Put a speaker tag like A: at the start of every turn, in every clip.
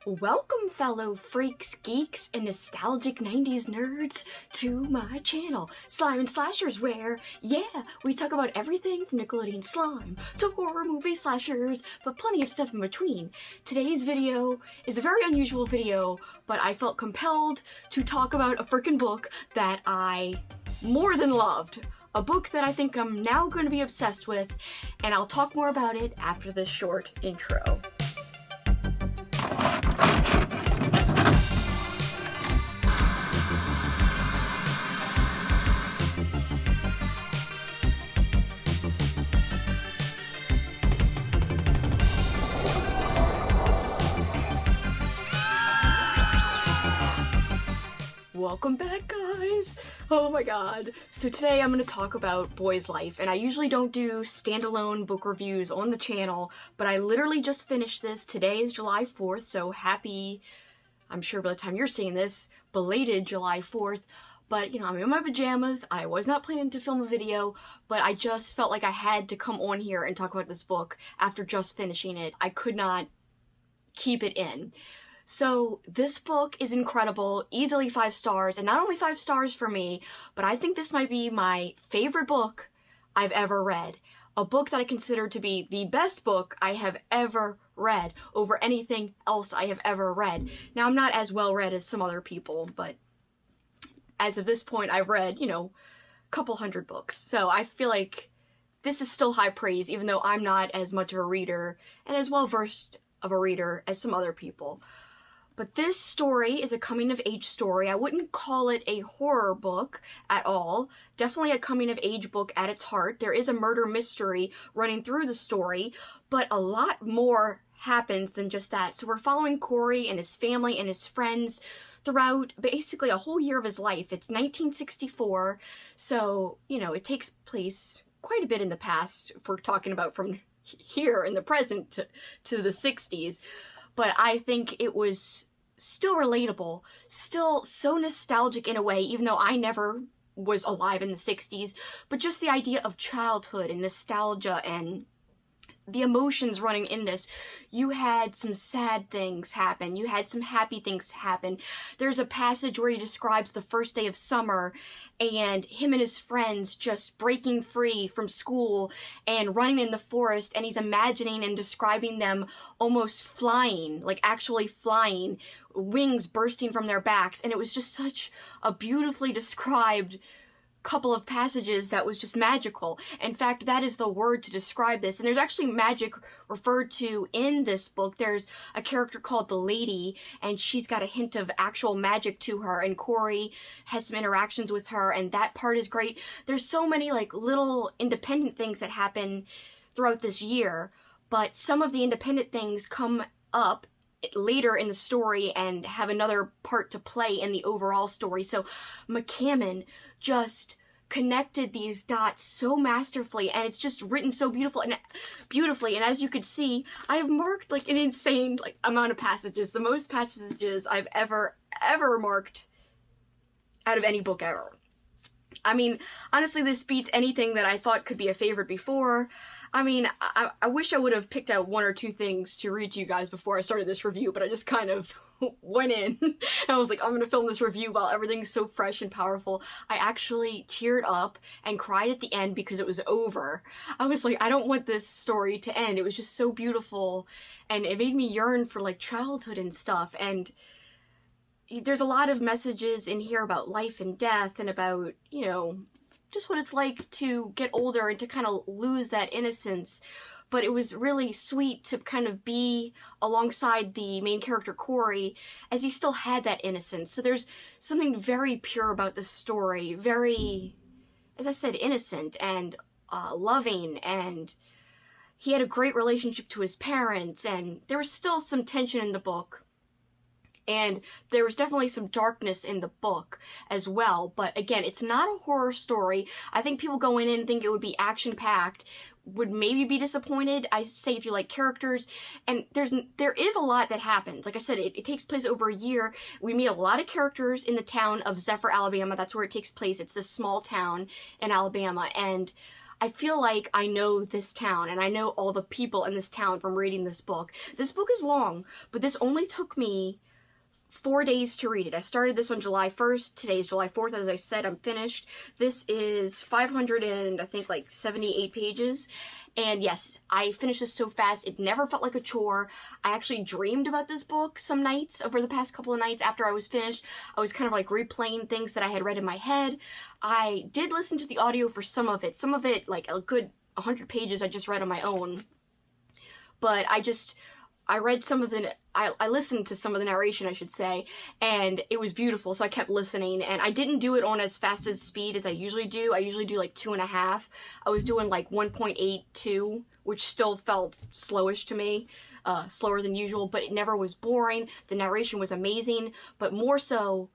A: Welcome, fellow freaks, geeks, and nostalgic 90s nerds to my channel, Slime and Slashers, where, we talk about everything from Nickelodeon slime to horror movie slashers, but plenty of stuff in between. Today's video is a very unusual video, but I felt compelled to talk about a freaking book that I more than loved. A book that I think I'm now going to be obsessed with, and I'll talk more about it after this short intro. Welcome back, guys! Oh my god. So today I'm going to talk about Boy's Life, and I usually don't do standalone book reviews on the channel, but I literally just finished this. Today is July 4th, so happy, I'm sure by the time you're seeing this, belated July 4th. But, you know, I'm in my pajamas. I was not planning to film a video, but I just felt like I had to come on here and talk about this book after just finishing it. I could not keep it in. So this book is incredible, easily 5 stars, and not only 5 stars for me, but I think this might be my favorite book I've ever read. A book that I consider to be the best book I have ever read over anything else I have ever read. Now, I'm not as well read as some other people, but as of this point, I've read, you know, a couple hundred books. So I feel like this is still high praise, even though I'm not as much of a reader and as well-versed of a reader as some other people. But this story is a coming-of-age story. I wouldn't call it a horror book at all. Definitely a coming-of-age book at its heart. There is a murder mystery running through the story, but a lot more happens than just that. So we're following Corey and his family and his friends throughout basically a whole year of his life. It's 1964, so, you know, it takes place quite a bit in the past if we're talking about from here in the present to the 60s. But I think it was still relatable, still so nostalgic in a way, even though I never was alive in the 60s, but just the idea of childhood and nostalgia and the emotions running in this. You had some sad things happen. You had some happy things happen. There's a passage where he describes the first day of summer and him and his friends just breaking free from school and running in the forest, and he's imagining and describing them almost flying, like actually flying, wings bursting from their backs, and it was just such a beautifully described couple of passages that was just magical. In fact, that is the word to describe this. And there's actually magic referred to in this book. There's a character called the Lady, and she's got a hint of actual magic to her, and Corey has some interactions with her, and that part is great. There's so many like little independent things that happen throughout this year, but some of the independent things come up later in the story and have another part to play in the overall story. So McCammon just connected these dots so masterfully, and it's just written so beautifully. And as you could see, I have marked like an insane amount of passages, the most passages I've ever marked out of any book ever. I mean, honestly, this beats anything that I thought could be a favorite before. I mean, I wish I would have picked out 1 or 2 things to read to you guys before I started this review, but I just kind of went in and I was like, I'm gonna film this review while everything's so fresh and powerful. I actually teared up and cried at the end because it was over. I was like, I don't want this story to end. It was just so beautiful, and it made me yearn for like childhood and stuff. And there's a lot of messages in here about life and death and about, you know, just what it's like to get older and to kind of lose that innocence. But it was really sweet to kind of be alongside the main character Corey as he still had that innocence. So there's something very pure about this story, very, as I said, innocent and loving, and he had a great relationship to his parents, and there was still some tension in the book. And there was definitely some darkness in the book as well. But again, it's not a horror story. I think people going in and think it would be action-packed would maybe be disappointed. I say if you like characters, and there is a lot that happens. Like I said, it takes place over a year. We meet a lot of characters in the town of Zephyr, Alabama. That's where it takes place. It's this small town in Alabama. And I feel like I know this town, and I know all the people in this town from reading this book. This book is long, but this only took me 4 days to read it. I started this on July 1st. Today is July 4th. As I said, I'm finished. This is 500 and I think like 78 pages. And yes, I finished this so fast. It never felt like a chore. I actually dreamed about this book some nights over the past couple of nights after I was finished. I was kind of like replaying things that I had read in my head. I did listen to the audio for some of it. Some of it, like a good 100 pages, I just read on my own. But I read some of I listened to some of the narration, I should say, and it was beautiful, so I kept listening, and I didn't do it on as fast as speed as I usually do. I usually do like 2.5. I was doing like 1.82, which still felt slowish to me, slower than usual, but it never was boring. The narration was amazing, but more so,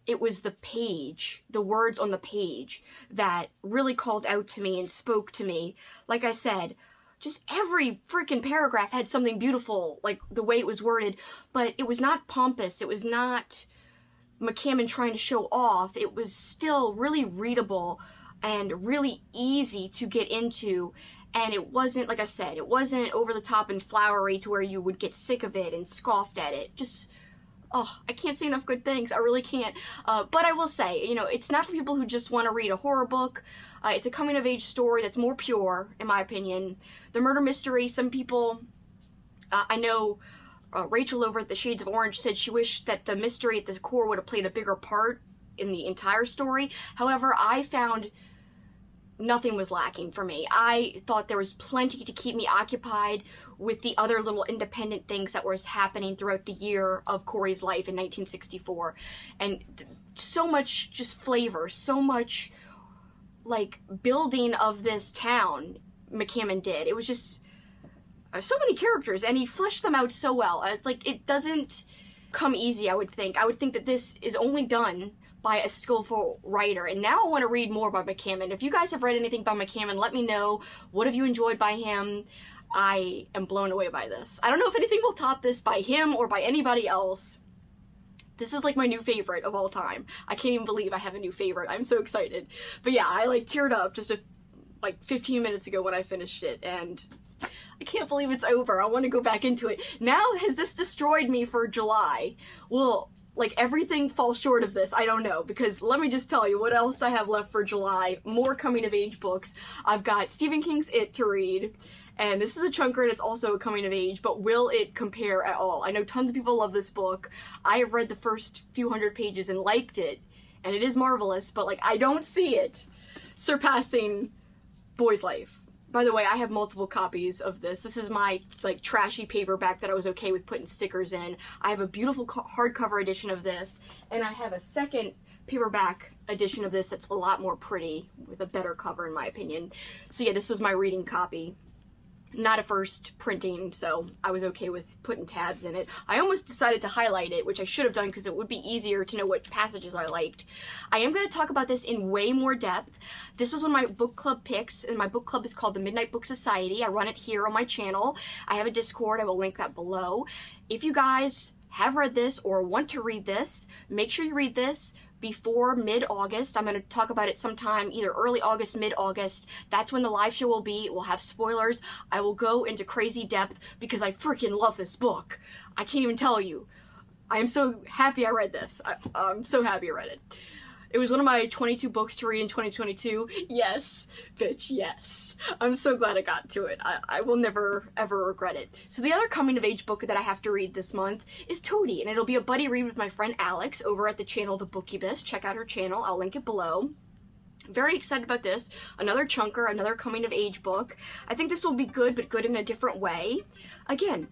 A: it was the page, the words on the page that really called out to me and spoke to me. Like I said, just every freaking paragraph had something beautiful, like the way it was worded, but it was not pompous. It was not McCammon trying to show off. It was still really readable and really easy to get into. And it wasn't, like I said, it wasn't over the top and flowery to where you would get sick of it and scoffed at it. Just, oh, I can't say enough good things. I really can't. But I will say, you know, it's not for people who just want to read a horror book. It's a coming-of-age story that's more pure, in my opinion. The murder mystery, some people, I know Rachel over at the Shades of Orange said she wished that the mystery at the core would have played a bigger part in the entire story. However, I found nothing was lacking for me. I thought there was plenty to keep me occupied with the other little independent things that was happening throughout the year of Corey's life in 1964. And so much just flavor, so much like building of this town McCammon did. It was just so many characters, and he fleshed them out so well. It's like, it doesn't come easy, I would think. I would think that this is only done by a skillful writer. And now I want to read more by McCammon. If you guys have read anything by McCammon, let me know. What have you enjoyed by him? I am blown away by this. I don't know if anything will top this by him or by anybody else. This is like my new favorite of all time. I can't even believe I have a new favorite. I'm so excited. But yeah, I like teared up just like 15 minutes ago when I finished it, and I can't believe it's over. I want to go back into it. Now, has this destroyed me for July? Well, like everything falls short of this. I don't know, because let me just tell you what else I have left for July. More coming of age books. I've got Stephen King's It to read. And this is a chunker, and it's also a coming of age, but will it compare at all? I know tons of people love this book. I have read the first few hundred pages and liked it, and it is marvelous, but like, I don't see it surpassing Boy's Life. By the way, I have multiple copies of this. This is my like trashy paperback that I was okay with putting stickers in. I have a beautiful hardcover edition of this, and I have a second paperback edition of this that's a lot more pretty, with a better cover in my opinion. So yeah, this was my reading copy. Not a first printing, so I was okay with putting tabs in it. I almost decided to highlight it, which I should have done because it would be easier to know what passages I liked. I am going to talk about this in way more depth. This was one of my book club picks, and my book club is called the Midnight Book Society. I run it here on my channel. I have a Discord. I will link that below. If you guys have read this or want to read this, make sure you read this before mid-August. I'm going to talk about it sometime either early August, mid-August. That's when the live show will be. It will have spoilers. I will go into crazy depth because I freaking love this book. I can't even tell you. I am so happy I read this. I'm so happy I read it. It was one of my 22 books to read in 2022. Yes, bitch, yes. I'm so glad I got to it. I will never, ever regret it. So the other coming-of-age book that I have to read this month is Toady, and it'll be a buddy read with my friend Alex over at the channel The Bookubus. Check out her channel. I'll link it below. Very excited about this. Another chunker, another coming-of-age book. I think this will be good, but good in a different way. Again,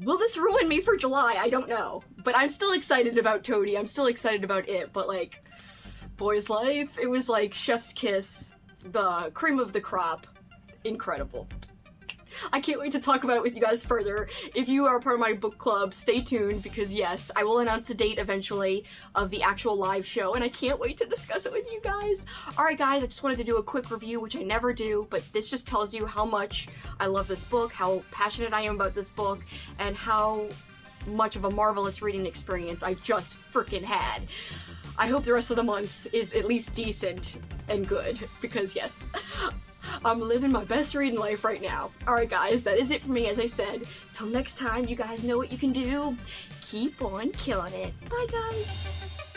A: will this ruin me for July? I don't know. But I'm still excited about Toady. I'm still excited about it, but like, Boy's Life, it was like chef's kiss, the cream of the crop. Incredible. I can't wait to talk about it with you guys further. If you are part of my book club, stay tuned, because yes, I will announce the date eventually of the actual live show, and I can't wait to discuss it with you guys. Alright guys, I just wanted to do a quick review, which I never do, but this just tells you how much I love this book, how passionate I am about this book, and how much of a marvelous reading experience I just freaking had. I hope the rest of the month is at least decent and good, because yes. I'm living my best reading life right now. Alright guys, that is it for me as I said. Till next time, you guys know what you can do. Keep on killing it. Bye guys!